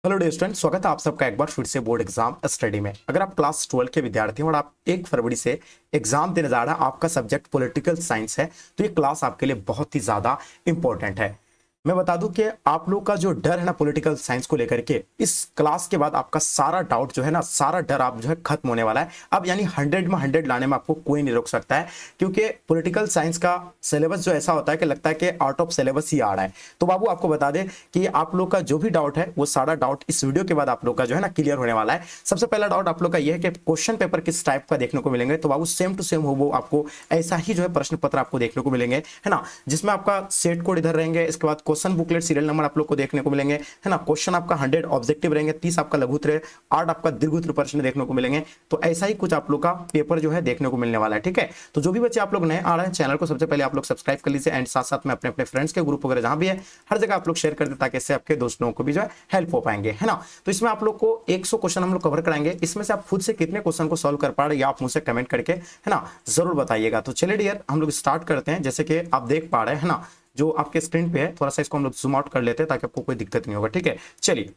Hello dear student, स्वागत है आप सबका एक बार फिर से बोर्ड एग्जाम स्टडी में। अगर आप क्लास 12 के विद्यार्थी हैं और आप 1 फरवरी से एग्जाम देने जा रहे हैं, आपका सब्जेक्ट पॉलिटिकल साइंस है, तो ये क्लास आपके लिए बहुत ही ज्यादा इंपॉर्टेंट है। मैं बता दूं कि आप लोग का जो डर है ना पॉलिटिकल साइंस को लेकर के, इस क्लास के बाद आपका सारा डाउट जो है ना, सारा डर आप जो है खत्म होने वाला है। अब यानी 100 में 100 लाने में आपको कोई नहीं रोक सकता है, क्योंकि पॉलिटिकल साइंस का सिलेबस जो ऐसा होता है कि लगता है कि आउट ऑफ सिलेबस ही आ रहा है। तो बाबू आपको बता दें कि आप लोग का जो भी डाउट है वो सारा डाउट इस वीडियो के बाद आप लोग का जो है ना क्लियर होने वाला है। सबसे पहला डाउट आप लोग का यह है कि क्वेश्चन पेपर किस टाइप का देखने को मिलेंगे। तो बाबू सेम टू सेम हो वो आपको ऐसा ही जो है प्रश्न पत्र आपको देखने को मिलेंगे, है ना, जिसमें आपका सेट कोड इधर रहेंगे, इसके बाद क्वेश्चन बुकलेट सीरियल नंबर आप लोग को देखने को मिलेंगे, है ना। क्वेश्चन आपका 100 ऑब्जेक्टिव रहेंगे, 30 आपका लघु उत्तर, 8 आपका दीर्घ उत्तर प्रश्न देखने को मिलेंगे। तो ऐसा ही कुछ आप लोग का पेपर जो है देखने को मिलने वाला है, ठीक है। तो जो भी बच्चे आप लोग नए आ रहे हैं, चैनल को सबसे पहले आप लोग सब्सक्राइब कर लीजिए, एंड साथ साथ में अपने अपने फ्रेंड्स के ग्रुप वगैरह जहां भी है हर जगह आप लोग शेयर कर दे, ताकि इससे आपके दोस्त लोगों को भी जो है हेल्प हो पाएंगे, है ना। तो इसमें आप लोग को 100 क्वेश्चन हम लोग कवर कराएंगे। इसमें से आप खुद से कितने क्वेश्चन को सॉल्व कर पा रहे हैं, या आप मुझसे कमेंट करके, है ना, जरूर बताइएगा। तो चलिए डियर, हम लोग स्टार्ट करते हैं। जैसे कि आप देख पा रहे हैं, है ना, जो आपके स्क्रीन पे है, थोड़ा सा इसको हम लोग जूम आउट कर लेते हैं ताकि आपको कोई दिक्कत नहीं होगा, ठीक है। चलिए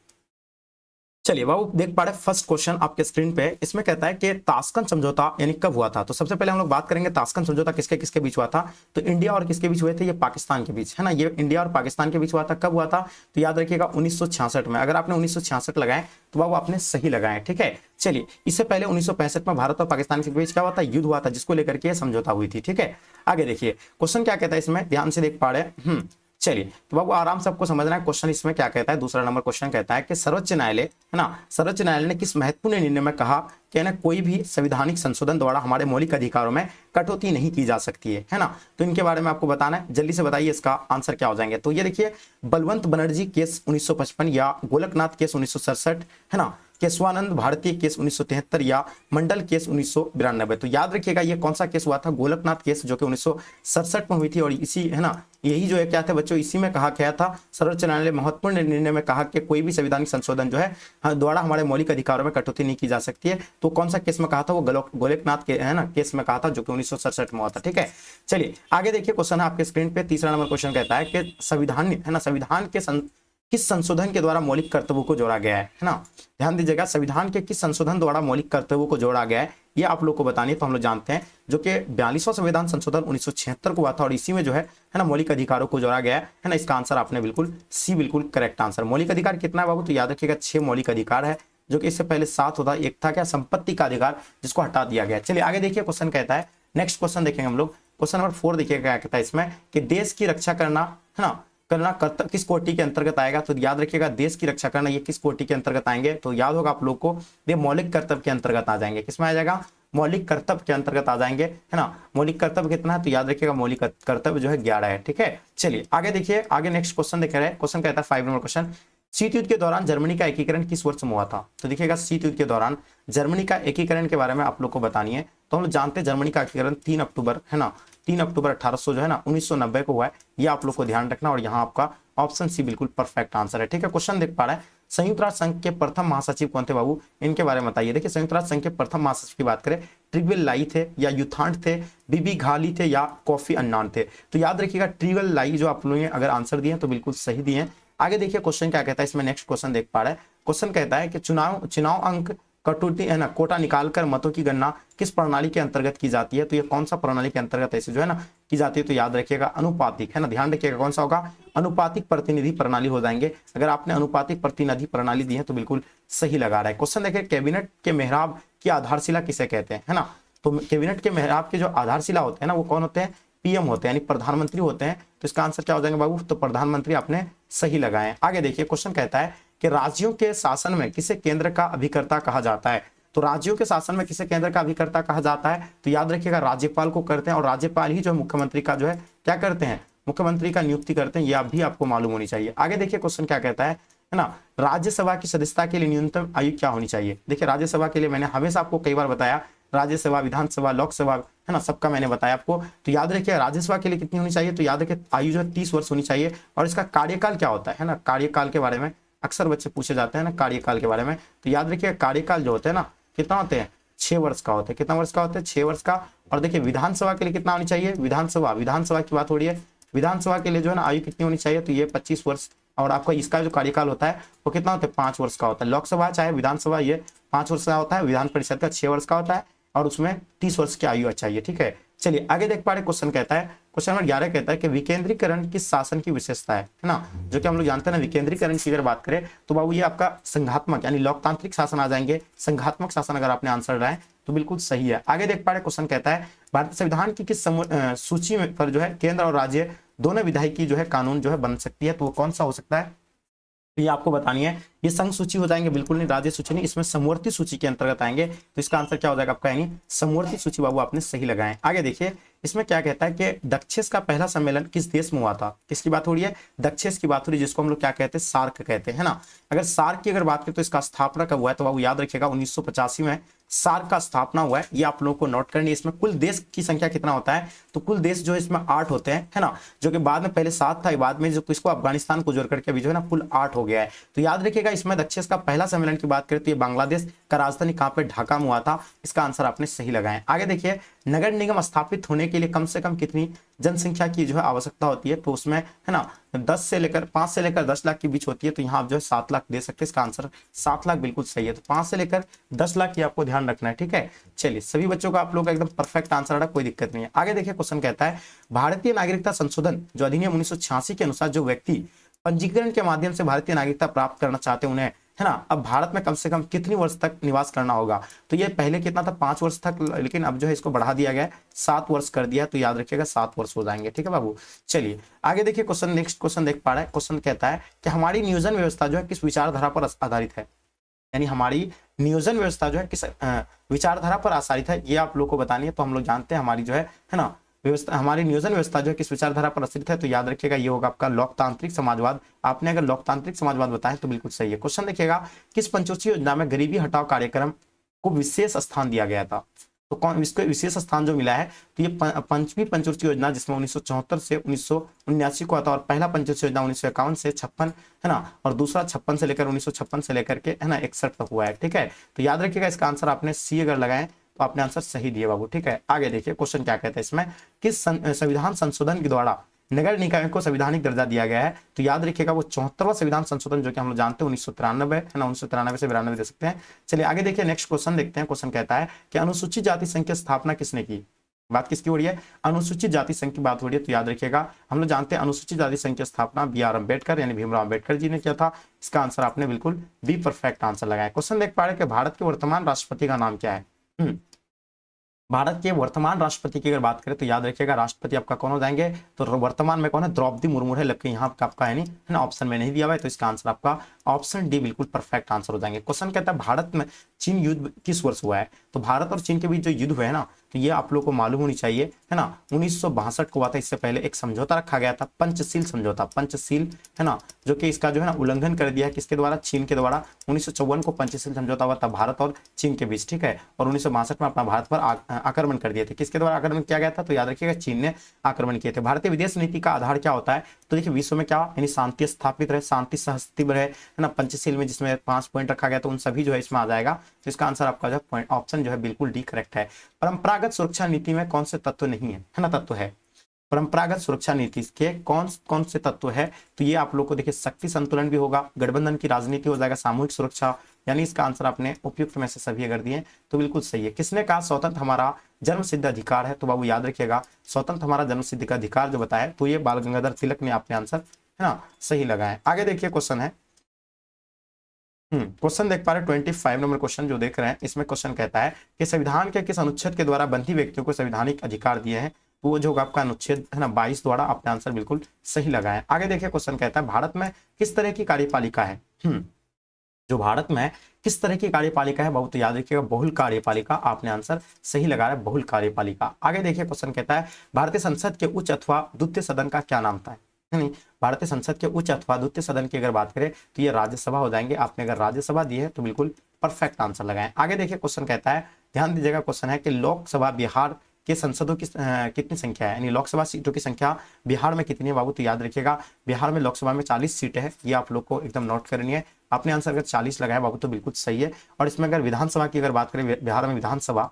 चलिए बाबू, देख पा रहे फर्स्ट क्वेश्चन आपके स्क्रीन पे। इसमें कहता है कि ताशकंद समझौता यानी कब हुआ था। तो सबसे पहले हम लोग बात करेंगे ताशकंद समझौता किसके किसके बीच हुआ था। तो इंडिया और किसके बीच हुए थे, ये पाकिस्तान के बीच, है ना। ये इंडिया और पाकिस्तान के बीच हुआ था। कब हुआ था, तो याद रखिएगा 1966 में। अगर आपने 1966 लगाए तो बाबू आपने सही लगाए, ठीक है। चलिए, इससे पहले 1965 में भारत और पाकिस्तान के बीच क्या हुआ था, युद्ध हुआ था, जिसको लेकर के समझौता हुई थी, ठीक है। आगे देखिए क्वेश्चन क्या कहता है, इसमें ध्यान से देख पा रहे हैं। चलिए, तो बाबू आराम से आपको समझना है क्वेश्चन इसमें क्या कहता है। दूसरा नंबर क्वेश्चन कहता है कि सर्वोच्च न्यायालय, है ना, सर्वोच्च न्यायालय ने किस महत्वपूर्ण निर्णय में कहा कि ना कोई भी संवैधानिक संशोधन द्वारा हमारे मौलिक अधिकारों में कटौती नहीं की जा सकती है ना। तो इनके बारे में आपको बताना है, जल्दी से बताइए इसका आंसर क्या हो जाएंगे। तो ये देखिए, बलवंत बनर्जी केस 1955, या गोलकनाथ केस 1967, है ना, केशवानंद भारतीय केस 1973, या मंडल केस 1992। तो याद रखिएगा ये कौन सा केस हुआ था, गोलकनाथ केस, जो कि 1967 में हुई थी। और इसी, है ना, यही जो है क्या थे बच्चों, इसी में कहा गया था, सर्वोच्च न्यायालय महत्वपूर्ण निर्णय में कहा कि कोई भी संवैधानिक संशोधन जो है द्वारा हमारे मौलिक अधिकारों में कटौती नहीं की जा सकती है। तो कौन सा केस में कहा था, वो गोलकनाथ के, है ना, केस में कहा था, जो कि 1967 में हुआ था, ठीक है। चलिए आगे देखिए, क्वेश्चन है आपके स्क्रीन पे। तीसरा नंबर क्वेश्चन कहता है कि संविधान, है ना, संविधान के किस संशोधन के द्वारा मौलिक कर्तव्यों को जोड़ा गया है ना। ध्यान दीजिएगा, संविधान के किस संशोधन द्वारा मौलिक कर्तव्यों को जोड़ा गया है, ये आप लोग को बतानी है। तो हम लोग जानते हैं जो कि 42वां संविधान संशोधन 1976 को हुआ था, और इसी में जो है ना मौलिक अधिकारों को जोड़ा गया है ना। इसका आंसर आपने बिल्कुल सी, बिल्कुल करेक्ट आंसर। मौलिक अधिकार कितना है बाबू, तो याद रखिएगा 6 मौलिक अधिकार है, जो कि इससे पहले 7 होता। एक था क्या, संपत्ति का अधिकार, जिसको हटा दिया गया। चलिए आगे देखिए, क्वेश्चन कहता है, नेक्स्ट क्वेश्चन देखेंगे हम लोग। क्वेश्चन नंबर 4 देखिएगा क्या कहता है इसमें, कि देश की रक्षा करना, है ना, करना कर्तव्य किस कोटि के अंतर्गत आएगा। तो याद रखिएगा, देश की रक्षा करना, ये किस कोटि के अंतर्गत आएंगे। तो याद होगा आप लोग को, ये मौलिक कर्तव्य के अंतर्गत आ जाएंगे। किसमें आ जाएगा, मौलिक कर्तव्य के अंतर्गत आ जाएंगे, है ना। मौलिक कर्तव्य कितना है, तो याद रखिएगा मौलिक कर्तव्य जो है 11 है, ठीक है। चलिए आगे देखिए, आगे नेक्स्ट क्वेश्चन देख रहे हैं। क्वेश्चन कहता है 5 नंबर क्वेश्चन, शीत युद्ध के दौरान जर्मनी का एकीकरण किस वर्ष में हुआ था। तो देखिएगा, शीत युद्ध के दौरान जर्मनी का एकीकरण के बारे में आप लोग को बतानी है। तो हम लोग जानते हैं जर्मनी का एकीकरण 3 अक्टूबर, है ना, 3 अक्टूबर 1800 जो है ना 1990 को हुआ है। ये आप लोग को ध्यान रखना, और यहाँ आपका ऑप्शन सी बिल्कुल परफेक्ट आंसर है, ठीक है। क्वेश्चन देख पा रहे हैं, संयुक्त राष्ट्र संघ के प्रथम महासचिव कौन थे बाबू, इनके बारे में बताइए। देखिए, संयुक्त राष्ट्र संघ के प्रथम महासचिव की बात करें, ट्रिगवेल लाई थे, या यूथांड थे, बीबी घाली थे, या कॉफी अन्नान थे। तो याद रखिएगा ट्रिगवेल लाई जो आप लोगों ने अगर आंसर दिए तो बिल्कुल सही दिए। आगे देखिए क्वेश्चन क्या कहता है इसमें, नेक्स्ट क्वेश्चन देख पा रहे हैं। क्वेश्चन कहता है कि चुनाव अंक कटौती, है ना, कोटा निकालकर मतों की गणना किस प्रणाली के अंतर्गत की जाती है। तो ये कौन सा प्रणाली के अंतर्गत ऐसे जो है ना की जाती है। तो याद रखिएगा अनुपातिक, है ना, ध्यान रखिएगा कौन सा होगा, अनुपातिक प्रतिनिधि प्रणाली हो जाएंगे। अगर आपने अनुपातिक प्रतिनिधि प्रणाली दी है तो बिल्कुल सही लगा रहा है। क्वेश्चन देखिए, कैबिनेट के मेहराब की आधारशिला किसे कहते हैं, है ना। तो कैबिनेट के मेहराब के जो आधारशिला होते हैं ना, वो कौन होते हैं, पीएम होते हैं, यानी प्रधानमंत्री होते हैं। तो इसका आंसर क्या हो जाएगा बाबू, तो प्रधानमंत्री आपने सही लगाए। आगे देखिए, क्वेश्चन कहता है कि राज्यों के शासन में किसे केंद्र का अभिकर्ता कहा जाता है। तो राज्यों के शासन में किसे केंद्र का अभिकर्ता कहा जाता है। तो याद रखिएगा राज्यपाल को करते हैं, और राज्यपाल ही जो मुख्यमंत्री का जो है क्या करते हैं, मुख्यमंत्री का नियुक्ति करते हैं। यह भी आपको मालूम होनी चाहिए। आगे देखिए क्वेश्चन क्या कहता है ना, राज्यसभा की सदस्यता के लिए न्यूनतम आयु क्या होनी चाहिए। देखिए, राज्यसभा के लिए मैंने हमेशा आपको कई बार बताया, राज्यसभा, विधानसभा, लोकसभा, है ना, सबका मैंने बताया आपको। तो याद रखिए राज्यसभा के लिए कितनी होनी चाहिए, तो याद रखिए आयु जो है 30 वर्ष होनी चाहिए। और इसका कार्यकाल क्या होता है ना, कार्यकाल के बारे में अक्सर बच्चे पूछे जाते हैं ना, कार्यकाल के बारे में। तो याद रखिए कार्यकाल जो होते हैं ना, कितना होते हैं, 6 वर्ष का होता है। कितना वर्ष का होता है, 6 वर्ष का। और देखिए विधानसभा के लिए कितना होनी चाहिए, विधानसभा की बात हो रही है, विधानसभा के लिए जो है ना आयु कितनी होनी चाहिए, तो ये 25 वर्ष और आपका इसका जो कार्यकाल होता है वो कितना होता है, 5 वर्ष का होता है। लोकसभा चाहे विधानसभा ये 5 वर्ष का होता है, विधान परिषद का 6 वर्ष का होता है और उसमें 30 वर्ष की आयु चाहिए। ठीक है, चलिए आगे देख पा रहे, क्वेश्चन कहता है, क्वेश्चन नंबर 11 कहता है कि विकेंद्रीकरण किस शासन की विशेषता है ना, जो कि हम लोग जानते हैं ना, विकेंद्रीकरण की अगर बात करें तो बाबू ये आपका संघात्मक यानी लोकतांत्रिक शासन आ जाएंगे। संघात्मक शासन अगर आपने आंसर डाला है तो बिल्कुल सही है। आगे देख पा रहे, क्वेश्चन कहता है भारतीय संविधान की किस सूची में पर जो है केंद्र और राज्य दोनों विधायी की जो है कानून जो है बन सकती है, तो वो कौन सा हो सकता है, तो ये आपको बतानी है। ये संघ सूची हो जाएंगे, बिल्कुल नहीं राज्य सूची नहीं, इसमें समवर्ती सूची के अंतर्गत आएंगे। तो इसका आंसर क्या हो जाएगा आपका, यानी समवर्ती सूची बाबू आपने सही लगाए। आगे देखिए, इसमें क्या कहता है कि दक्षेस का पहला सम्मेलन किस देश में हुआ था, किसकी बात हो रही है, दक्षेस की बात हो रही है, जिसको हम लोग क्या कहते हैं, सार्क कहते हैं ना। अगर सार्क की अगर बात करें तो इसका स्थापना कब हुआ है, तो बाबू याद रखिएगा 1985 में सार्क का स्थापना हुआ है। ये आप लोगों को नोट करनी है। इसमें कुल देश की संख्या कितना होता है, तो कुल देश जो है इसमें 8 होते हैं, है ना, जो कि बाद में पहले 7 था, बाद में जो इसको अफगानिस्तान को जोड़ करके अभी जो है ना कुल 8 हो गया है। तो याद रखिएगा, इसमें दक्षेस का पहला सम्मेलन की बात करें तो ये बांग्लादेश का राजधानी कहां पे, ढाका में हुआ था। इसका आंसर आपने सही लगाया। आगे देखिए, नगर निगम स्थापित होने के लिए कम से कम कितनी जनसंख्या की जो है आवश्यकता होती है, तो उसमें है ना 5 से लेकर 10 लाख के बीच होती है। तो यहाँ आप जो है 7 लाख दे सकते हैं। इसका आंसर 7 लाख बिल्कुल सही है। तो 5 से लेकर 10 लाख की आपको ध्यान रखना है। ठीक है, चलिए सभी बच्चों का आप लोग का एकदम परफेक्ट आंसर आ रहा है, कोई दिक्कत नहीं है। आगे देखिए, क्वेश्चन कहता है भारतीय नागरिकता संशोधन जो अधिनियम 1986 के अनुसार जो व्यक्ति पंजीकरण के माध्यम से भारतीय नागरिकता प्राप्त करना चाहते हैं उन्हें, है ना, अब भारत में कम से कम कितनी वर्ष तक निवास करना होगा। तो ये पहले कितना था, 5 वर्ष तक, लेकिन अब जो है इसको बढ़ा दिया गया है, 7 वर्ष कर दिया। तो याद रखिएगा 7 वर्ष हो जाएंगे। ठीक है बाबू, चलिए आगे देखिए, क्वेश्चन नेक्स्ट क्वेश्चन देख पा रहे हैं। क्वेश्चन कहता है कि हमारी नियोजन व्यवस्था जो है किस विचारधारा पर आधारित है, यानी हमारी नियोजन व्यवस्था जो है किस विचारधारा पर आधारित है, ये आप लोग को बतानी है। तो हम लोग जानते हैं हमारी जो है ना व्यवस्था, हमारी नियोजन व्यवस्था जो है किस विचारधारा पर आश्रित है, तो याद रखिएगा ये होगा आपका लोकतांत्रिक समाजवाद। आपने अगर लोकतांत्रिक समाजवाद बताया तो बिल्कुल सही है। क्वेश्चन देखिएगा, किस पंचवर्षीय योजना में गरीबी हटाओ कार्यक्रम को विशेष स्थान दिया गया था, तो कौन इसको विशेष स्थान जो मिला है, तो ये पंचवी पंचवर्षीय योजना जिसमें 1974 से 1979 को आता, और पहला पंचवर्षीय योजना 1951 से 56, है ना, और दूसरा 56 से लेकर 1956 से लेकर के, है ना, 61 तक हुआ है। ठीक है, तो याद रखिएगा इसका आंसर आपने सी अगर लगाए तो आपने आंसर सही दिए बाबू। ठीक है, आगे देखिए, क्वेश्चन क्या कहते हैं इसमें, किस संविधान संशोधन के द्वारा नगर निकाय को संवैधानिक दर्जा दिया गया है, तो याद रखिएगा वो 74वां संविधान संशोधन जो कि हम लोग जानते हैं 1993 है ना, 1993 से 92 दे सकते हैं। चलिए आगे देखिए, नेक्स्ट क्वेश्चन देखते हैं। क्वेश्चन कहता है कि अनुसूचित जाति संघ की स्थापना किसने की, बात किसकी हो रही है, अनुसूचित जाति संघ की बात हो रही है। तो याद रखिएगा हम लोग जानते हैं अनुसूचित जाति संघ की स्थापना BR अम्बेडकर यानी भीमराव अम्बेडकर जी ने किया था। इसका आंसर आपने बिल्कुल बी परफेक्ट आंसर लगाया। क्वेश्चन देख पा रहे कि भारत के वर्तमान राष्ट्रपति का नाम क्या है। भारत के वर्तमान राष्ट्रपति की अगर बात करें तो याद रखिएगा राष्ट्रपति आपका कौन हो जाएंगे, तो वर्तमान में कौन है, द्रौपदी मुर्मू है, लेकिन यहाँ आपका है नहीं, है ना, ऑप्शन में नहीं दिया हुआ है। तो इसका आंसर आपका ऑप्शन डी बिल्कुल परफेक्ट आंसर हो जाएंगे। क्वेश्चन कहता है भारत में चीन युद्ध किस वर्ष हुआ है, तो भारत और चीन के बीच जो युद्ध हुआ है ना, तो ये आप लोग को मालूम होनी चाहिए, है ना, 1962 को हुआ था। इससे पहले एक समझौता रखा गया था, पंचशील समझौता, पंचशील, है ना, जो कि इसका जो है ना उल्लंघन कर दिया है किसके द्वारा, चीन के द्वारा। 1954 को पंचशील समझौता हुआ था भारत और चीन के बीच। ठीक है, और 1962 में अपना भारत पर आक्रमण कर दिए थे। किसके द्वारा आक्रमण किया गया था, तो याद रखिएगा चीन ने आक्रमण किए थे। भारतीय विदेश नीति का आधार क्या होता है, तो देखिए विश्व में क्या, यानी शांति स्थापित रहे, शांति सहस्तित्व रहे, है ना, पंचशील में जिसमें 5 पॉइंट रखा गया तो उन सभी जो है इसमें आ जाएगा। तो इसका आंसर आपका जो है ऑप्शन जो है बिल्कुल डी करेक्ट है। परंपरागत सुरक्षा नीति में कौन से तत्व नहीं है ना, तत्व है परंपरागत सुरक्षा नीति के कौन कौन से तत्व है, तो ये आप लोग को देखिए शक्ति संतुलन भी होगा, गठबंधन की राजनीति हो जाएगा, सामूहिक सुरक्षा, यानी इसका आंसर आपने उपयुक्त में से सभी अगर दिए तो बिल्कुल सही है। किसने कहा स्वतंत्र हमारा जन्म सिद्ध अधिकार है, तो बाबू याद रखिएगा स्वतंत्र हमारा जन्म सिद्ध का अधिकार जो बताया तो ये बाल गंगाधर तिलक ने आपने आंसर, है ना, सही लगाया। आगे देखिए क्वेश्चन है, क्वेश्चन देख पा रहे 25 नंबर क्वेश्चन जो देख रहे हैं, इसमें क्वेश्चन कहता है कि संविधान के किस अनुच्छेद के द्वारा बंधी व्यक्तियों को संवैधानिक अधिकार दिए हैं, वो जो आपका अनुच्छेद है ना 22 द्वारा आपने आंसर बिल्कुल सही लगाया। आगे देखिए क्वेश्चन कहता है भारत में किस तरह की कार्यपालिका है, जो भारत में किस तरह की कार्यपालिका है, बहुत याद रखिएगा बहुल कार्यपालिका, आपने आंसर सही लगाया बहुल कार्यपालिका। आगे देखिए क्वेश्चन कहता है भारतीय संसद के उच्च अथवा द्वितीय सदन का क्या नाम था, नहीं भारतीय संसद के उच्च अथवा द्वितीय सदन की अगर बात करें तो ये राज्यसभा हो जाएंगे। आपने अगर राज्यसभा दी है तो बिल्कुल परफेक्ट आंसर लगाएं। आगे देखिए क्वेश्चन कहता है, ध्यान दीजिएगा, क्वेश्चन है कि लोकसभा बिहार के संसदों की कितनी संख्या है, यानी लोकसभा सीटों की संख्या बिहार में कितनी है बाबू, तो याद रखिएगा बिहार में लोकसभा में 40 सीटें हैं, ये आप लोग को एकदम नोट करनी है। आपने आंसर अगर 40 लगाया बाबू तो बिल्कुल सही है। और इसमें अगर विधानसभा की अगर बात करें, बिहार में विधानसभा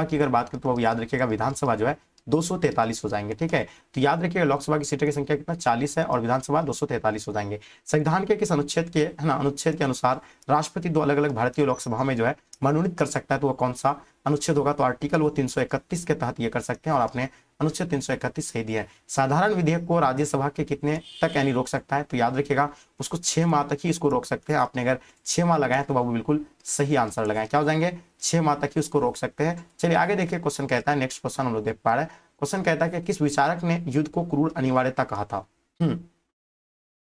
की अगर बात करें तो याद रखिएगा विधानसभा जो है 243 हो जाएंगे। ठीक है, तो याद रखिएगा लोकसभा की सीटों की संख्या कितना 40 है और विधानसभा 243 हो जाएंगे। संविधान के किस अनुच्छेद के, है ना, अनुच्छेद के अनुसार राष्ट्रपति दो अलग अलग भारतीय लोकसभा में जो है मनोनीत कर सकता है, तो वो कौन सा अनुच्छेद होगा? तो आर्टिकल वो 331 के तहत ये कर सकते हैं और आपने अनुच्छेद 331 सही दिया है। साधारण विधेयक को राज्यसभा के कितने तक यानी रोक सकता है? तो याद रखिएगा उसको 6 माह तक ही इसको रोक सकते हैं। आपने अगर 6 माह लगाए तो बाबू बिल्कुल सही आंसर लगाएं। क्या हो जाएंगे? 6 माह तक ही उसको रोक सकते हैं। चलिए आगे देखिए, क्वेश्चन कहता है, नेक्स्ट क्वेश्चन हम लोग देख पा रहे हैं। क्वेश्चन कहता है कि किस विचारक ने युद्ध को क्रूर अनिवार्यता कहा था?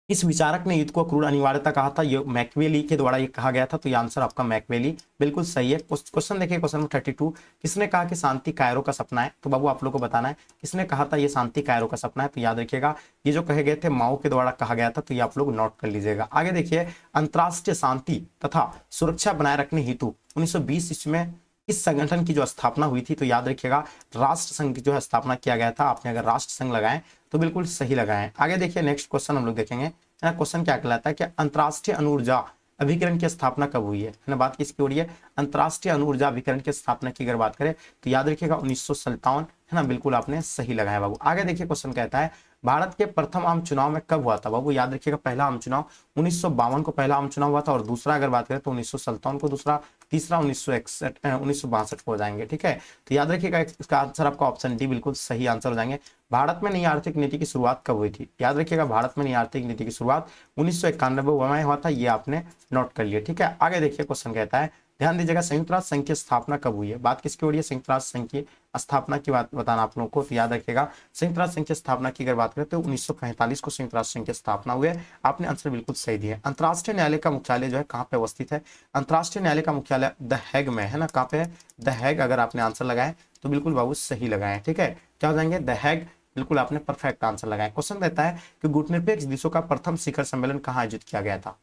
इस विचारक ने युद्ध को क्रूर अनिवार्यता कहा था, ये मैकियावेली के द्वारा ये कहा गया था। तो ये आंसर आपका मैकियावेली बिल्कुल सही है। क्वेश्चन देखिए, क्वेश्चन नंबर 32, किसने कहा कि शांति कायरो का सपना है? तो बाबू आप लोग को बताना है किसने कहा था ये शांति कायरो का सपना है। तो याद रखिएगा ये जो कहे गए थे माओ के द्वारा कहा गया था, तो ये आप लोग नोट कर लीजिएगा। आगे देखिए, अंतरराष्ट्रीय शांति तथा सुरक्षा बनाए रखने हेतु 1920 ईस्वी में इस संगठन की जो स्थापना हुई थी? तो याद रखिएगा राष्ट्र संघ की जो है स्थापना किया गया था। आपने अगर राष्ट्र संघ लगाएं तो बिल्कुल सही लगाएं। आगे देखिए, नेक्स्ट क्वेश्चन हम लोग देखेंगे। क्वेश्चन क्या कहलाता है कि अंतरराष्ट्रीय अणु ऊर्जा अभिकरण की स्थापना कब हुई है ना? बात किसकी हो रही है? अंतरराष्ट्रीय अणु ऊर्जा अभिकरण की स्थापना की अगर बात करें तो याद रखिएगा 1957, है ना, बिल्कुल आपने सही लगाया बाबू। आगे देखिए, क्वेश्चन कहता है भारत के प्रथम आम चुनाव में कब हुआ था? बाबू याद रखिएगा पहला आम चुनाव 1952 को पहला आम चुनाव हुआ था और दूसरा अगर बात करें तो 1957 को दूसरा, तीसरा 1962 को हो जाएंगे। ठीक है, तो याद रखिएगा इसका आंसर आपका ऑप्शन डी बिल्कुल सही आंसर हो जाएंगे। भारत में नई आर्थिक नीति की शुरुआत कब हुई थी? याद रखिएगा भारत में नई आर्थिक नीति की शुरुआत 1991 में हुआ था, ये आपने नोट कर लिया। ठीक है, आगे देखिए, क्वेश्चन कहता है, ध्यान दीजिएगा, संयुक्त राष्ट्र संघ की स्थापना कब हुई है? बात किसकी हो रही है? संयुक्त राष्ट्र संघ की स्थापना की बात बताना आप लोगों को। तो याद रखिएगा संयुक्त राष्ट्र संघ की स्थापना की अगर बात करें तो 1945 को संयुक्त राष्ट्र संघ की स्थापना हुई है। आपने आंसर बिल्कुल सही दिया है। अंतर्राष्ट्रीय न्यायालय का मुख्यालय जो है कहाँ पे अवस्थित है? अंतर्राष्ट्रीय न्यायालय का मुख्यालय द हैग में है ना। कहाँ पे है? The Hague. अगर आपने आंसर लगाए तो बिल्कुल बाबू सही लगाए। ठीक है, क्या हो जाएंगे? द हैग, बिल्कुल आपने परफेक्ट आंसर लगाया। क्वेश्चन रहता है कि गुटनिरपेक्ष देशों का प्रथम शिखर सम्मेलन कहाँ आयोजित किया गया था?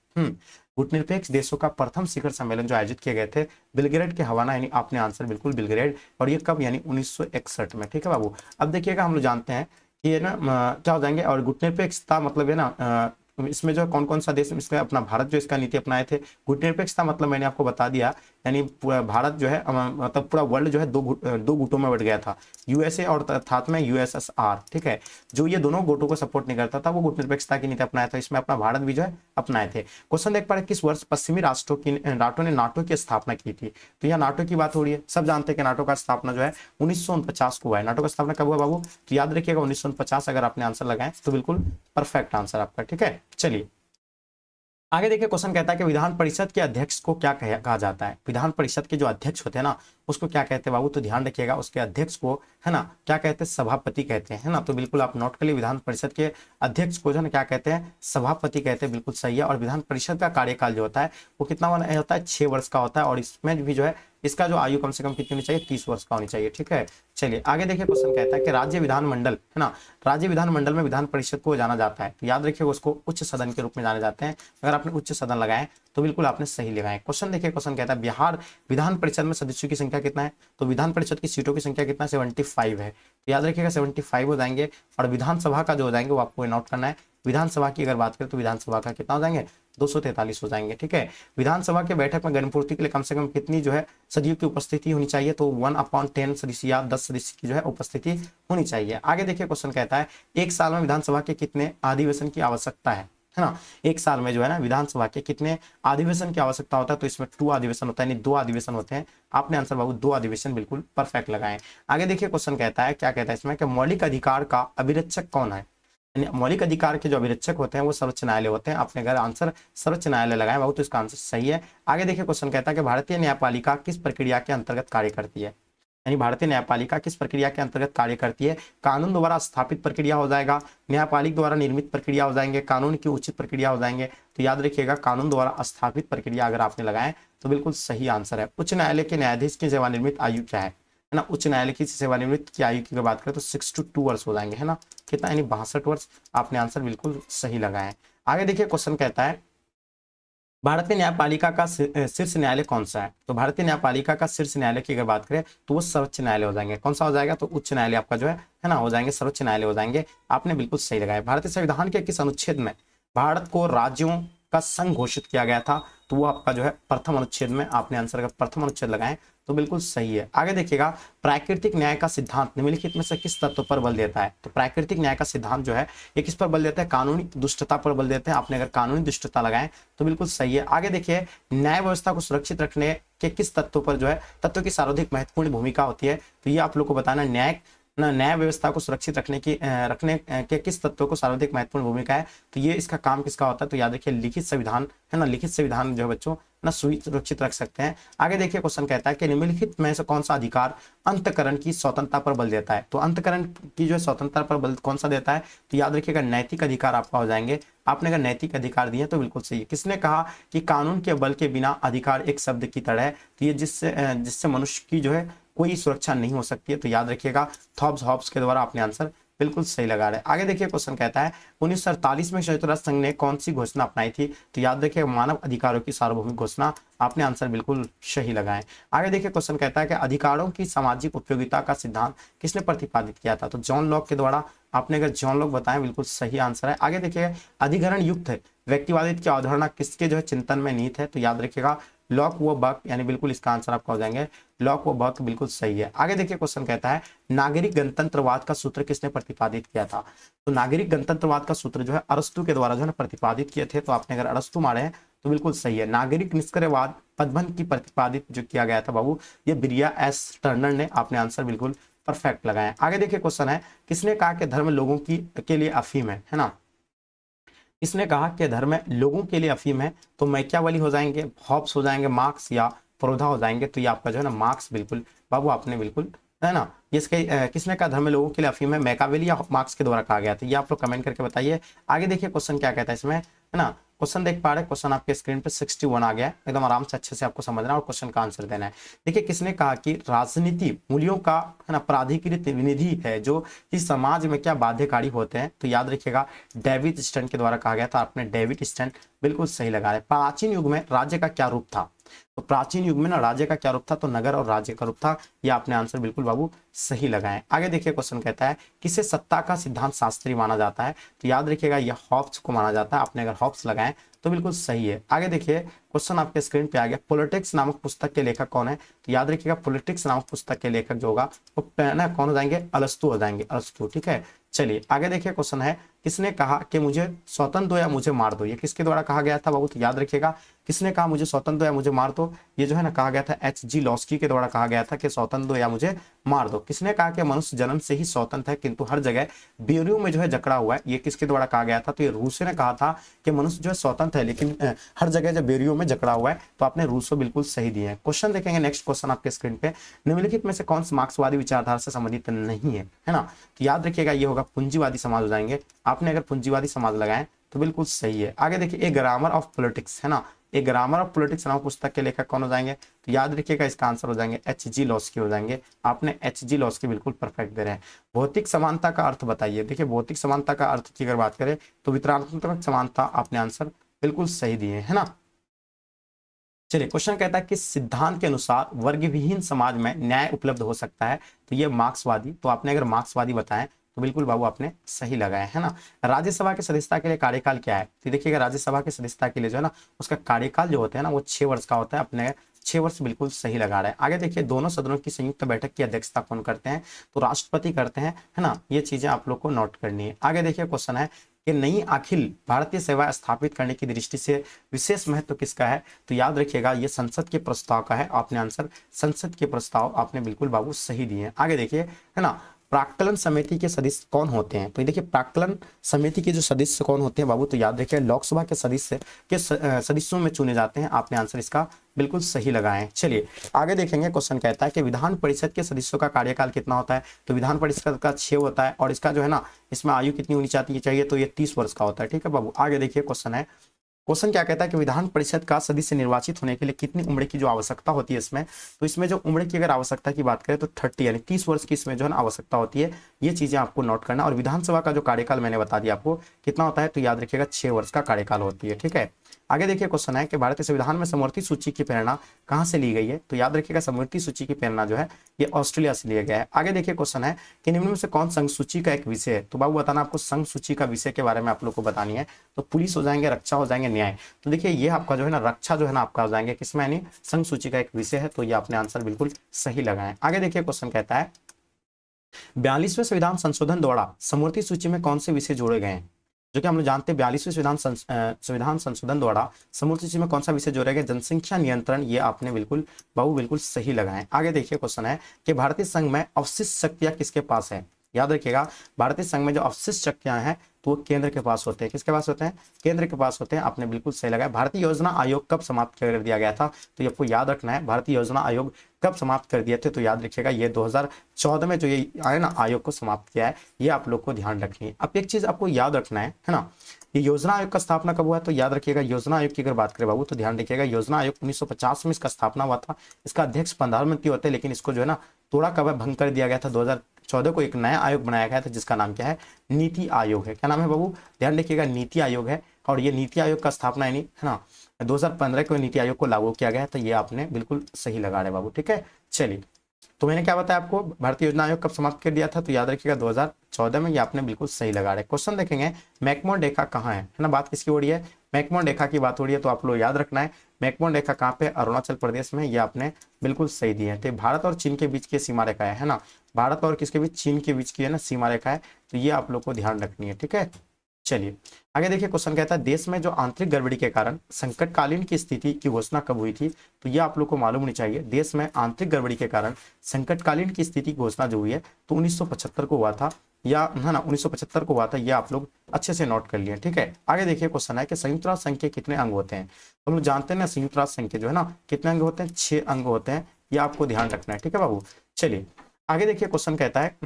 गुटनिरपेक्ष देशों का प्रथम शिखर सम्मेलन जो आयोजित किए गए थे बेलग्रेड के हवाना, यानी आपने आंसर बिल्कुल बेलग्रेड, और ये कब? यानी 1961 में। ठीक है बाबू, अब देखिएगा हम लोग जानते हैं कि ये ना क्या हो जाएंगे, और गुटनिरपेक्षता मतलब है ना इसमें जो कौन कौन सा देश इसमें अपना भारत जो इसका नीति अपनाए थे। गुटनिरपेक्षता मतलब मैंने आपको बता दिया, यानी पूरा भारत जो है मतलब पूरा वर्ल्ड जो है दो गुटों में बट गया था, यूएसए और साथ में यूएसएसआर। ठीक है, जो ये दोनों गुटों को सपोर्ट नहीं करता था वो गुटनिरपेक्षता की नीति अपनाया था। इसमें अपना भारत भी जो है अपनाए थे। क्वेश्चन देख पा रहे किस वर्ष पश्चिमी राष्ट्रों ने नाटो की स्थापना की थी? तो यहाँ नाटो की बात हो रही है। सब जानते हैं कि नाटो का स्थापना जो है 1949 को हुआ है। नाटो का स्थापना कब हुआ बाबू? तो याद रखिएगा 1949। अगर आपने आंसर लगाए तो बिल्कुल परफेक्ट आंसर आपका। ठीक है, चलिए आगे देखिए, क्वेश्चन कहता है कि विधान परिषद के अध्यक्ष को क्या कहा जाता है? विधान परिषद के जो अध्यक्ष होते हैं ना उसको क्या कहते हैं बाबू? तो ध्यान रखिएगा उसके अध्यक्ष को, है ना, क्या कहते हैं? सभापति कहते हैं, है ना। तो बिल्कुल आप नोट कर लिए, विधान परिषद के अध्यक्ष को जो है क्या कहते हैं? सभापति कहते हैं, बिल्कुल सही है। और विधान परिषद का कार्यकाल जो होता है वो कितना होता है? 6 वर्ष का होता है। और इसमें भी जो है इसका जो आयु कम से कम कितनी होनी चाहिए? 30 वर्ष का होनी चाहिए। ठीक है, चलिए आगे देखिए, क्वेश्चन कहता है कि राज्य विधानमंडल, है ना, राज्य विधानमंडल में विधान परिषद को जाना जाता है। तो याद रखिए उसको उच्च सदन के रूप में जाने जाते हैं। अगर आपने उच्च सदन लगाए तो बिल्कुल आपने सही लगाए। क्वेश्चन देखिए, क्वेश्चन कहता है बिहार विधान परिषद में सदस्यों की संख्या कितना है? तो विधान परिषद की सीटों की संख्या कितना? 75 है। तो याद रखिएगा 75 हो जाएंगे। और विधानसभा का जो हो जाएंगे वो आपको नोट करना है। विधानसभा की अगर बात करें तो विधानसभा का कितना हो जाएंगे? 243 हो जाएंगे। ठीक है, विधानसभा के बैठक में गणपूर्ति के लिए कम से कम कितनी जो है सदस्यों की उपस्थिति होनी चाहिए? तो 1/10 सदस्य या 10 सदस्य की जो है उपस्थिति होनी चाहिए। आगे देखिए, क्वेश्चन कहता है एक साल में विधानसभा के कितने अधिवेशन की आवश्यकता है ना। एक साल में जो है ना विधानसभा के कितने अधिवेशन की आवश्यकता होता है? तो इसमें 2 अधिवेशन होता है, यानी 2 अधिवेशन होते हैं। आपने आंसर बाबू 2 अधिवेशन बिल्कुल परफेक्ट लगाए। आगे देखिए, क्वेश्चन कहता है, क्या कहता है इसमें कि मौलिक अधिकार का अभिरक्षक कौन है? मौलिक अधिकार के जो अभिरक्षक होते हैं वो सर्वोच्च न्यायालय होते हैं। आपने अगर आंसर सर्वोच्च न्यायालय लगाया बाबू तो इसका आंसर सही है। आगे देखिए, क्वेश्चन कहता है कि भारतीय न्यायपालिका किस प्रक्रिया के अंतर्गत कार्य करती है? यानी भारतीय न्यायपालिका किस प्रक्रिया के अंतर्गत कार्य करती है? कानून द्वारा स्थापित प्रक्रिया हो जाएगा, न्यायपालिका द्वारा निर्मित प्रक्रिया हो जाएंगे, कानून की उचित प्रक्रिया हो जाएंगे। तो याद रखिएगा कानून द्वारा स्थापित प्रक्रिया अगर आपने लगाए तो बिल्कुल सही आंसर है। उच्च न्यायालय के न्यायाधीश की सेवानिवृत्त आयु क्या है ना? उच्च न्यायालय की सेवानिवृत्त की आयु की बात करें तो 62 वर्ष हो जाएंगे, है ना। कितना? यानी 62 वर्ष। आपने आंसर बिल्कुल सही लगाए। आगे देखिए, क्वेश्चन कहता है भारतीय न्यायपालिका का शीर्ष न्यायालय कौन सा है? तो भारतीय न्यायपालिका का शीर्ष न्यायालय की अगर बात करें तो वो सर्वोच्च न्यायालय हो जाएंगे। कौन सा हो जाएगा? तो उच्च न्यायालय आपका जो है ना हो जाएंगे, सर्वोच्च न्यायालय हो जाएंगे। आपने बिल्कुल सही लगाया। भारतीय संविधान के किस अनुच्छेद में भारत को राज्यों का संघ घोषित किया गया था? तो वो आपका जो है प्रथम अनुच्छेद में। आपने आंसर अगर प्रथम अनुच्छेद लगाए तो बिल्कुल सही है। आगे देखिएगा, प्राकृतिक न्याय का सिद्धांत निम्नलिखित में से किस तत्व पर बल देता है? तो प्राकृतिक न्याय का सिद्धांत जो है ये किस पर बल देता है? कानूनी दुष्टता पर बल देते हैं। आपने अगर कानूनी दुष्टता लगाएं तो बिल्कुल सही है। आगे देखिए, न्याय व्यवस्था को सुरक्षित रखने के किस तत्व पर जो है तत्व की सर्वाधिक महत्वपूर्ण भूमिका होती है? तो ये आप लोग को बताना, न्याय व्यवस्था को सुरक्षित रखने के किस तत्व को सर्वाधिक महत्वपूर्ण भूमिका है? तो ये इसका काम किसका होता है? तो याद रखिए लिखित संविधान है ना, लिखित संविधान जो है बच्चों ना सुरक्षित रख सकते हैं। आगे देखिए, क्वेश्चन कहता है कि निम्नलिखित में से कौन सा अधिकार अंतकरण की स्वतंत्रता पर बल देता है? तो अंतकरण की जो है स्वतंत्रता पर बल कौन सा देता है? तो याद रखिएगा नैतिक अधिकार आपका हो जाएंगे। आपने अगर नैतिक अधिकार दिए तो बिल्कुल सही है। किसने कहा कि कानून के बल के बिना अधिकार एक शब्द की तरह है? तो ये जिससे मनुष्य की जो है कोई सुरक्षा नहीं हो सकती है। तो याद रखिएगा थॉमस हॉब्स के द्वारा आपने आंसर बिल्कुल सही लगा रहे हैं। आगे देखिए, क्वेश्चन कहता है 1948 में संयुक्त राष्ट्र संघ ने कौन सी घोषणा अपनाई थी? तो याद रखिए मानव अधिकारों की सार्वभौमिक घोषणा। आपने आंसर बिल्कुल सही लगाए। आगे देखिए, क्वेश्चन कहता है कि अधिकारों की सामाजिक उपयोगिता का सिद्धांत किसने प्रतिपादित किया था? तो जॉन लॉक के द्वारा। आपने अगर जॉन लॉक बताएं बिल्कुल सही आंसर है। आगे देखिए, अधिग्रहण युक्त व्यक्तिवादित की अवधारणा किसके जो है चिंतन में निहित है? तो याद रखिएगा लॉक व बक, यानी बिल्कुल इसका आंसर आपका हो जाएंगे लॉक व बक, बिल्कुल सही है। आगे देखिए, क्वेश्चन कहता है नागरिक गणतंत्रवाद का सूत्र किसने प्रतिपादित किया था? तो नागरिक गणतंत्रवाद का सूत्र जो है अरस्तु के द्वारा जो है प्रतिपादित किए थे। तो आपने अगर अरस्तु मारे हैं तो बिल्कुल सही है। नागरिक निष्क्रियवाद पदबंध की प्रतिपादित जो किया गया था बाबू, ये बिरिया एस टर्नर ने। आपने आंसर बिल्कुल परफेक्ट लगाया। आगे देखिए, क्वेश्चन है किसने कहा कि धर्म लोगों की के लिए अफीम है ना? इसने कहा कि धर्म लोगों के लिए अफीम है। तो मैकियावेली हो जाएंगे, हॉब्स हो जाएंगे, मार्क्स या प्रोधा हो जाएंगे। तो ये आपका जो है ना मार्क्स, बिल्कुल बाबू आपने बिल्कुल है ना। इसके किसने कहा धर्म लोगों के लिए अफीम है? मैकियावेली या मार्क्स के द्वारा कहा गया था? ये आप लोग कमेंट करके बताइए। आगे देखिए, क्वेश्चन क्या कहता है इसमें, है ना। क्वेश्चन देख पा रहे हैं, क्वेश्चन आपके स्क्रीन पे 61 आ गया है। एकदम आराम से अच्छे से आपको समझना है और क्वेश्चन का आंसर देना है। देखिए, किसने कहा कि राजनीति मूल्यों का है ना प्राधिकृत विनिधि है जो इस समाज में क्या बाध्यकारी होते हैं? तो याद रखिएगा डेविड स्टैंड के द्वारा कहा गया था। आपने डेविड स्टैंड बिल्कुल सही लगा रहे। प्राचीन युग में राज्य का क्या रूप था? तो प्राचीन युग में ना राज्य का क्या रूप था? तो नगर और राज्य का रूप था। ये आपने आंसर बिल्कुल बाबू सही लगाए। आगे देखिए, क्वेश्चन कहता है किसे सत्ता का सिद्धांत शास्त्री माना जाता है? तो याद रखिएगा यह हॉब्स को माना जाता है। आपने अगर हॉब्स लगाए तो बिल्कुल सही है। आगे देखिए, क्वेश्चन आपके स्क्रीन पे आ गया, पॉलिटिक्स नामक पुस्तक के लेखक कौन है? तो याद रखिएगा पॉलिटिक्स नामक पुस्तक के लेखक जो होगा वो कौन हो जाएंगे? अरस्तु हो जाएंगे, अरस्तु। ठीक है, चलिए आगे देखिए, क्वेश्चन है किसने कहा कि मुझे स्वतंत्र दो या मुझे मार दो? ये किसके द्वारा कहा गया था बाबू? तो याद रखिएगा किसने कहा मुझे स्वतंत्र दो या मुझे मार दो? ये जो है ना कहा गया था एच.जी. लॉस्की के द्वारा कहा गया था कि स्वतंत्र दो या मुझे मार दो। किसने कहा कि मनुष्य जन्म से ही स्वतंत्र है किंतु हर जगह बेरियों में जो है जकड़ा हुआ है? ये किसके द्वारा कहा गया था? तो ये रूसो ने कहा था कि मनुष्य जो है स्वतंत्र है लेकिन हर जगह जो बेरियों में जकड़ा हुआ है। तो आपने रूसो बिल्कुल सही दिए हैं। क्वेश्चन देखेंगे, नेक्स्ट क्वेश्चन आपके स्क्रीन पे, निम्नलिखित में से कौन सा मार्क्सवादी विचारधारा से संबंधित नहीं है? है ना। तो याद रखिएगा ये होगा पूंजीवादी समाज हो जाएंगे। आपने अगर पूंजीवादी समाज लगाएं तो बिल्कुल सही है। आगे देखिए, ए ग्रामर ऑफ पॉलिटिक्स, है ना, ए ग्रामर ऑफ पॉलिटिक्स नामक पुस्तक के लेखक कौन हो जाएंगे? तो याद रखिएगा इसका आंसर हो जाएंगे एच.जी. लॉस्की हो जाएंगे। आपने एच.जी. लॉस्की बिल्कुल परफेक्ट दे रहे हैं। भौतिक समानता का अर्थ बताइए। देखिए, भौतिक समानता का अर्थ की अगर बात करें तो वितरणात्मक समानता। आपने आंसर बिल्कुल सही दिए, है ना। चलिए, क्वेश्चन कहता है कि सिद्धांत के अनुसार वर्ग विहीन समाज में न्याय उपलब्ध हो सकता है? तो ये मार्क्सवादी। तो आपने अगर मार्क्सवादी बताएं तो बिल्कुल बाबू आपने सही लगाया, है ना। राज्यसभा की सदस्यता के लिए कार्यकाल क्या है? तो देखिएगा राज्यसभा की सदस्यता के लिए जो है ना उसका कार्यकाल जो होता है ना वो 6 वर्ष का होता है। अपने 6 वर्ष बिल्कुल सही लगा रहे हैं। आगे देखिए, दोनों सदनों की संयुक्त बैठक की अध्यक्षता कौन करते हैं? तो राष्ट्रपति करते हैं, है ना। ये चीजें आप लोग को नोट करनी है। आगे देखिए, क्वेश्चन है कि नई अखिल भारतीय सेवा स्थापित करने की दृष्टि से विशेष महत्व किसका है? तो याद रखिएगा ये संसद के प्रस्ताव का है। आपने आंसर संसद के प्रस्ताव आपने बिल्कुल बाबू सही दिए हैं। आगे देखिए, है ना, प्राक्कलन समिति के सदस्य कौन होते हैं? तो देखिए प्राक्कलन समिति के जो सदस्य कौन होते हैं बाबू? तो याद रखिए लोकसभा के सदस्य के सदस्यों में चुने जाते हैं। आपने आंसर इसका बिल्कुल सही लगाएं। चलिए आगे देखेंगे, क्वेश्चन कहता है कि विधान परिषद के सदस्यों का कार्यकाल कितना होता है? तो विधान परिषद का 6 होता है और इसका जो है ना इसमें आयु कितनी होनी चाहिए? तो ये 30 वर्ष का होता है। ठीक है बाबू। आगे देखिए, क्वेश्चन है, क्वेश्चन क्या कहता है कि विधान परिषद का सदस्य निर्वाचित होने के लिए कितनी उम्र की जो आवश्यकता होती है इसमें? तो इसमें जो उम्र की अगर आवश्यकता की बात करें तो 30 यानी 30 वर्ष की इसमें जो है ना आवश्यकता होती है। ये चीजें आपको नोट करना। और विधानसभा का जो कार्यकाल मैंने बता दिया आपको कितना होता है? तो याद रखिएगा 6 वर्ष का कार्यकाल होती है। ठीक है। आगे देखिए क्वेश्चन है कि भारतीय संविधान में समवर्ती सूची की प्रेरणा कहां से ली गई है, तो याद रखिएगा समवर्ती सूची की प्रेरणा जो है ये ऑस्ट्रेलिया से लिया गया है। आगे देखिए क्वेश्चन है कि निम्न में से कौन संघ सूची का एक विषय है, तो बाबू बताना आपको संघ सूची का विषय के बारे में आप लोग को बतानी है। तो पुलिस हो जाएंगे, रक्षा हो जाएंगे, न्याय। तो देखिए ये आपका जो है ना रक्षा जो है ना आपका हो जाएंगे किसमें, यानी संघ सूची का एक विषय है। तो ये आपने आंसर बिल्कुल सही लगाए। आगे देखिए क्वेश्चन कहता है 42वें संविधान संशोधन द्वारा समवर्ती सूची में कौन से विषय जोड़े गए हैं, जो कि हम लोग जानते हैं 42वें संविधान संशोधन द्वारा समवर्ती सूची में कौन सा विषय जोड़े गए, जनसंख्या नियंत्रण। ये आपने बिल्कुल बाबू बिल्कुल सही लगाए। आगे देखिए क्वेश्चन है कि भारतीय संघ में अवशिष्ट शक्तियां किसके पास है, याद रखिएगा भारतीय संघ में जो अवशिष्ट शक्तियां हैं तो वो केंद्र के पास होते हैं। किसके पास होते हैं, केंद्र के पास होते हैं। आपने बिल्कुल सही लगाया। भारतीय योजना आयोग कब समाप्त कर दिया गया था, तो ये आपको याद रखना है। भारतीय योजना आयोग कब समाप्त कर दिए थे, तो याद रखिएगा ये 2014 में जो ये आया ना आयोग को समाप्त किया है, ये आप लोग को ध्यान रखनी है। अब एक चीज आपको याद रखना है ना, ये योजना आयोग का स्थापना कब हुआ है, तो याद रखिएगा योजना आयोग की अगर बात करें बाबू तो ध्यान रखिएगा योजना आयोग 1950 में इसका स्थापना हुआ था। इसका अध्यक्ष प्रधानमंत्री होते हैं, लेकिन इसको जो है ना थोड़ा कब भंग कर दिया गया था। 2014 को एक नया आयोग बनाया गया था जिसका नाम क्या है, नीति आयोग है। क्या नाम है बाबू, ध्यान रखिएगा नीति आयोग है। और ये नीति आयोग का स्थापना यानी है ना 2015 को नीति आयोग को लागू किया गया। तो ये आपने बिल्कुल सही लगा रहे बाबू, ठीक है। चलिए तो मैंने क्या बताया आपको, भारतीय योजना आयोग कब समाप्त कर दिया था, तो याद रखिएगा 2014 में। ये आपने बिल्कुल सही लगा रहे। क्वेश्चन देखेंगे मैकमोहन रेखा कहाँ है ना, बात किसकी हो रही है, मैकमोहन रेखा की बात हो रही है। तो आप लोग याद रखना है मैकमोहन रेखा कहाँ पे, अरुणाचल प्रदेश में। ये आपने बिल्कुल सही दी है। तो भारत और चीन के बीच की सीमा रेखा है ना, भारत और किसके बीच, चीन के बीच की है ना सीमा रेखा है। तो ये आप लोग को ध्यान रखनी है, ठीक है। चलिए आगे देखिए क्वेश्चन कहता है देश में जो आंतरिक गड़बड़ी के कारण संकटकालीन की स्थिति की घोषणा कब हुई थी, तो ये आप लोग को मालूम होनी चाहिए। देश में आंतरिक गड़बड़ी के कारण संकटकालीन की स्थिति की घोषणा जो हुई है तो 1975 को हुआ था, या है ना 1975 को हुआ था। ये आप लोग अच्छे से नोट कर लिए, ठीक है। आगे देखिए क्वेश्चन है कि संयुक्त राष्ट्र संघ के कितने अंग होते हैं, हम लोग जानते हैं ना संयुक्त राष्ट्र संघ के जो है ना कितने अंग होते हैं, 6 अंग होते हैं। ये आपको ध्यान रखना है, ठीक है बाबू। चलिए आगे देखिए क्वेश्चन कहता है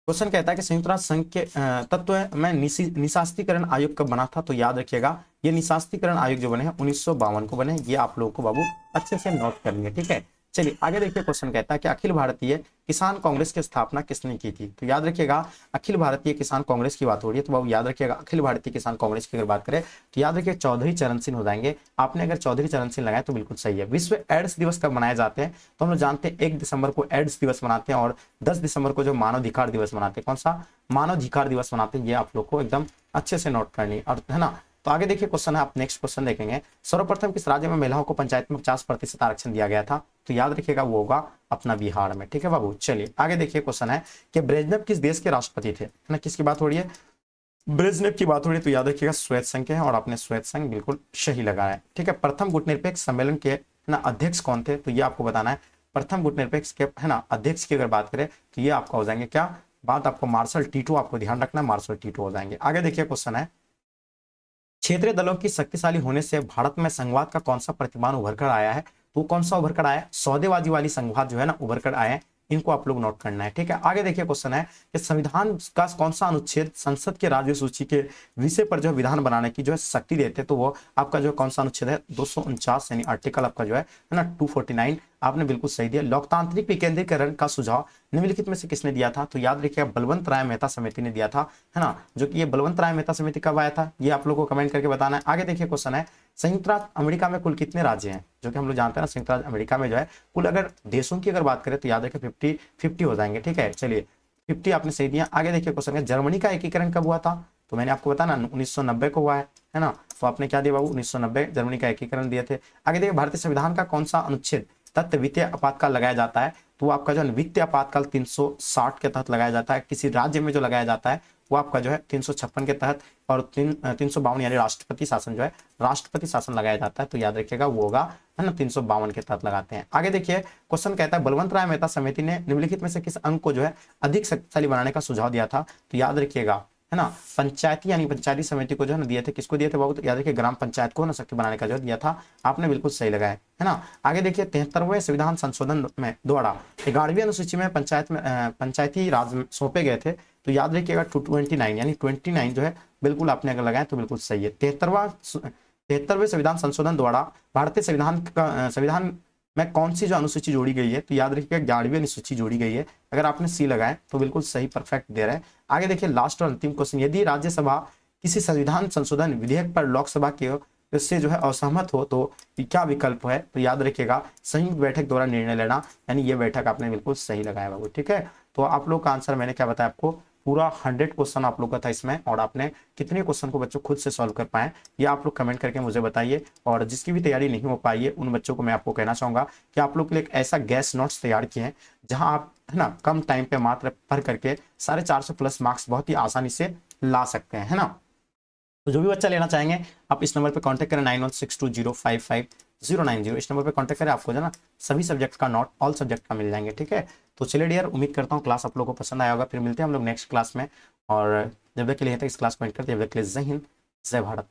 क्वेश्चन कहता है कि संयुक्त राष्ट्र संघ के तत्व में निशास्तीकरण आयोग कब बना था, तो याद रखिएगा ये निशास्तीकरण आयोग जो बने हैं 1952 को बने। ये आप लोगों को बाबू अच्छे से नोट करनी है, ठीक है। चलिए आगे देखिए क्वेश्चन कहता है कि अखिल भारतीय किसान कांग्रेस की स्थापना किसने की थी, तो याद रखिएगा अखिल भारतीय किसान कांग्रेस की बात हो रही है। तो बाबू याद रखिएगा अखिल भारतीय किसान कांग्रेस की अगर बात करें तो याद रखिए चौधरी चरण सिंह हो जाएंगे। आपने अगर चौधरी चरण सिंह लगाए तो बिल्कुल सही है। विश्व एड्स दिवस कब मनाए जाते हैं, तो हम लोग जानते हैं 1 दिसंबर को एड्स दिवस मनाते हैं और 10 दिसंबर को जो मानवाधिकार दिवस मनाते हैं। कौन सा, मानवाधिकार दिवस मनाते हैं। ये आप लोग को एकदम अच्छे से नोट करनी और है ना। तो आगे देखिए क्वेश्चन है, आप नेक्स्ट क्वेश्चन देखेंगे सर्वप्रथम किस राज्य में महिलाओं को पंचायत में 50% आरक्षण दिया गया था, तो याद रखिएगा वो होगा अपना बिहार में, ठीक है बाबू। चलिए आगे देखिए क्वेश्चन है कि ब्रेजनेव किस देश के राष्ट्रपति थे, है ना, किसकी बात हो रही है, ब्रेजनेव की बात हो रही है। तो याद रखिएगा श्वेत संघ के हैं और आपने श्वेत संघ बिल्कुल सही लगाया है, ठीक है। प्रथम गुटनिरपेक्ष सम्मेलन के ना अध्यक्ष कौन थे, तो ये आपको बताना है। प्रथम गुटनिरपेक्ष के है ना अध्यक्ष की अगर बात करें तो ये आपका हो जाएंगे क्या बात, आपको मार्शल टीटो, आपको ध्यान रखना है मार्शल टीटो हो जाएंगे। आगे देखिए क्वेश्चन है क्षेत्रीय दलों की शक्तिशाली होने से भारत में संघवाद का कौन सा प्रतिमान उभर कर आया है, तो कौन सा उभर कर आया, सौदेबाजी वाली संघवाद जो है ना उभर कर आए हैं। इनको आप लोग नोट करना है, ठीक है। आगे देखिए क्वेश्चन है कि संविधान का कौन सा अनुच्छेद संसद के राज्य सूची के विषय पर जो विधान बनाने की जो है शक्ति देते हैं, तो वो आपका जो कौन सा अनुच्छेद है 249 यानी आर्टिकल आपका जो है ना 249। आपने बिल्कुल सही दिया। लोकतांत्रिक विकेंद्रीकरण का सुझाव निम्नलिखित में से किसने दिया था, तो याद रखिए बलवंत राय मेहता समिति ने दिया था, है ना। जो कि ये बलवंत राय मेहता समिति कब आया था, ये आप लोगों को कमेंट करके बताना है। आगे देखिए क्वेश्चन है संयुक्त राष्ट्र अमेरिका में कुल कितने राज्य हैं, जो कि हम लोग जानते हैं ना संयुक्त राज्य अमेरिका में जो है कुल अगर देशों की अगर बात करें तो याद रखिए 50-50 हो जाएंगे, ठीक है। चलिए 50 आपने सही दिया। आगे देखिए क्वेश्चन है जर्मनी का एकीकरण कब हुआ था, तो मैंने आपको बताया ना 1990 को हुआ है ना। तो आपने क्या दिया बाबू 1990 जर्मनी का एकीकरण दिए थे। आगे देखिए भारतीय संविधान का कौन सा अनुच्छेद तत्व वित्तीय आपातकाल लगाया जाता है, तो वो आपका जो है वित्तीय आपातकाल 360 के तहत लगाया जाता है। किसी राज्य में जो लगाया जाता है वो आपका जो है 356 के तहत और 352 यानी राष्ट्रपति शासन जो है राष्ट्रपति शासन लगाया जाता है। तो याद रखिएगा वो होगा है ना 352 के तहत लगाते हैं। आगे देखिए क्वेश्चन कहता है बलवंत राय मेहता समिति ने निम्नलिखित में से किस अंग को जो है अधिक शक्तिशाली बनाने का सुझाव दिया था, तो याद रखिएगा है ना पंचायती यानी पंचायती समिति को जो है ना दिए थे, किसको दिए थे बाबू, तो याद रखिए ग्राम पंचायत को ना शक्ति बनाने का जो दिया था। आपने बिल्कुल सही लगाया है ना। आगे देखिए 73वें संविधान संशोधन में द्वारा 11वीं अनुसूची में पंचायती राज सौंपे गए थे, तो याद रखिएगा 229 यानी 29 जो है बिल्कुल आपने अगर लगाया तो बिल्कुल सही है। 73वें संविधान संशोधन द्वारा भारतीय संविधान में कौन सी जो अनुसूची जोड़ी गई है, तो याद रखिएगा 11वीं अनुसूची जोड़ी गई है। अगर आपने सी लगाए तो बिल्कुल सही परफेक्ट दे रहे हैं। आगे देखिए लास्ट और अंतिम क्वेश्चन, यदि राज्यसभा किसी संविधान संशोधन विधेयक पर लोकसभा के इससे जो है असहमत हो तो क्या विकल्प है, तो याद रखिएगा संयुक्त बैठक द्वारा निर्णय लेना, यानी ये बैठक आपने बिल्कुल सही लगाया बाबू। ठीक है, तो आप लोग का आंसर मैंने क्या बताया आपको, पूरा 100 क्वेश्चन आप लोग का था इसमें, और आपने कितने क्वेश्चन को बच्चों खुद से सॉल्व कर पाए ये आप लोग कमेंट करके मुझे बताइए। और जिसकी भी तैयारी नहीं हो पाई है उन बच्चों को मैं आपको कहना चाहूंगा कि आप लोग के लिए एक ऐसा गैस नोट्स तैयार किए हैं जहां आप है ना कम टाइम पे मात्र पढ़ करके 450 प्लस मार्क्स बहुत ही आसानी से ला सकते हैं, है ना। तो जो भी बच्चा लेना चाहेंगे आप इस नंबर पे कांटेक्ट करें 9162055090, इस नंबर पे कांटेक्ट करें, आपको जो ना सभी सब्जेक्ट का नोट ऑल सब्जेक्ट का मिल जाएंगे। ठीक है, तो चलिए डियर, उम्मीद करता हूँ क्लास आप लोगों को पसंद आया होगा, फिर मिलते हैं हम लोग नेक्स्ट क्लास में। और जब तक के लिए इस क्लास को एंड करते हैं, जब तक के लिए जय हिंद जय भारत।